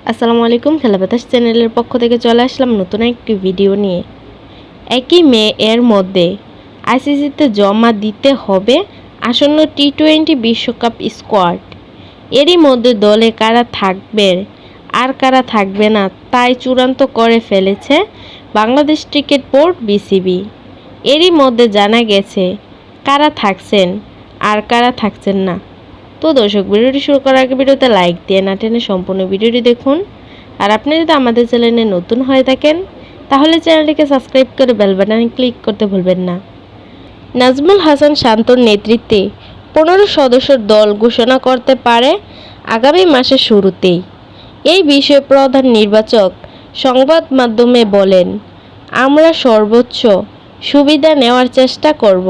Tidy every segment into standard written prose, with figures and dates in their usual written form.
আসসালামু আলাইকুম। খেলা বাতাস চ্যানেলের পক্ষ থেকে চলে আসলাম নতুন একটি ভিডিও নিয়ে। একই মে এর মধ্যে আইসিসিতে জমা দিতে হবে আসন্ন টি-20 বিশ্বকাপ স্কোয়াড। এরই মধ্যে দলে কারা থাকবে আর কারা থাকবে না তাই চূড়ান্ত করে ফেলেছে বাংলাদেশ ক্রিকেট বোর্ড বিসিবি। এরই মধ্যে জানা গেছে কারা থাকছেন আর কারা থাকছেন না। তো দর্শক, ভিডিওটি শুরু করার আগে ভিডিওতে লাইক দিয়ে না টেনে সম্পূর্ণ ভিডিওটি দেখুন। আর আপনি যদি আমাদের চ্যানেলে নতুন হয়ে থাকেন তাহলে চ্যানেলটিকে সাবস্ক্রাইব করে বেল বাটনে ক্লিক করতে ভুলবেন না। নাজমুল হাসান শান্তর নেতৃত্বে 15 সদস্যের দল ঘোষণা করতে পারে আগামী মাসের শুরুতেই। এই বিষয়ে প্রধান নির্বাচক সংবাদ মাধ্যমে বলেন, আমরা সর্বোচ্চ সুবিধা নেওয়ার চেষ্টা করব।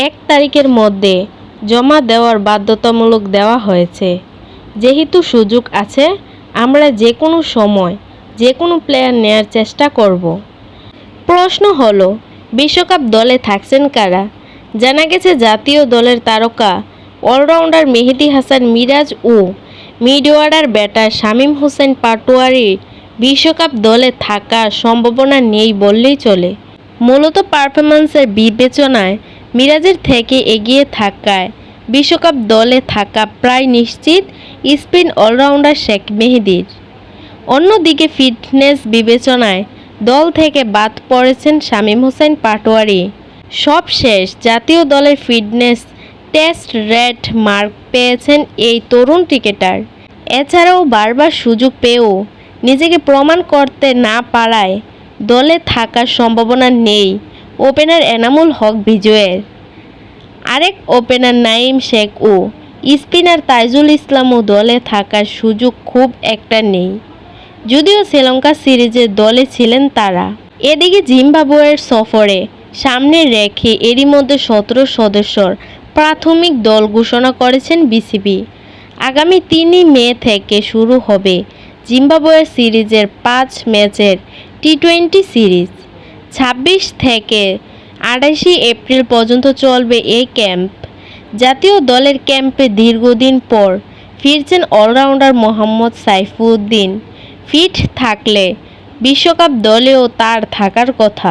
1 তারিখের মধ্যে জমা দেওয়ার বাধ্যতামূলক দেওয়া হয়েছে। যেহেতু সুযোগ আছে, আমরা যে কোনো সময় যে কোনো প্লেয়ার নেয়ার চেষ্টা করব। প্রশ্ন হলো, বিশ্বকাপ দলে থাকছেন কারা? জানা গেছে জাতীয় দলের তারকা অলরাউন্ডার মেহেদী হাসান মিরাজ ও mid order batter Shamim Hossain পাটোয়ারির বিশ্বকাপ দলে থাকার সম্ভাবনা নেই বললেই চলে। মূলত পারফরম্যান্সের বিবেচনায় মিরাজের থেকে এগিয়ে থাকায় বিশ্বকাপ দলে থাকা প্রায় নিশ্চিত স্পিন অলরাউন্ডার শেখ মেহেদীর। অন্যদিকে ফিটনেস বিবেচনায় দল থেকে বাদ পড়েছেন শামীম হোসেন পাটোয়ারি। সবশেষ জাতীয় দলের ফিটনেস টেস্ট রেড মার্ক পেয়েছেন এই তরুণ ক্রিকেটার। এছাড়াও বারবার সুযোগ পেয়েও নিজেকে প্রমাণ করতে না পারায় দলে থাকার সম্ভাবনা নেই ওপেনার এনামুল হক বিজয়ের। আরেক ওপেনার নাঈম শেখ ও স্পিনার তাইজুল ইসলামও দলে থাকার সুযোগ খুব একটা নেই, যদিও শ্রীলঙ্কা সিরিজে দলে ছিলেন তারা। এদিকে জিম্বাবুয়ের সফরে সামনে রেখে এরই মধ্যে 17 সদস্যর প্রাথমিক দল ঘোষণা করেছেন বিসিবি। আগামী 3 মে থেকে শুরু হবে জিম্বাবুয়ের সিরিজের 5 ম্যাচের টি-20 সিরিজ। 26 থেকে 28 এপ্রিল পর্যন্ত চলবে এই ক্যাম্প। জাতীয় দলের ক্যাম্পে দীর্ঘদিন পর ফিরছেন অলরাউন্ডার মোহাম্মদ সাইফুদ্দিন। ফিট থাকলে বিশ্বকাপ দলেও তার থাকার কথা।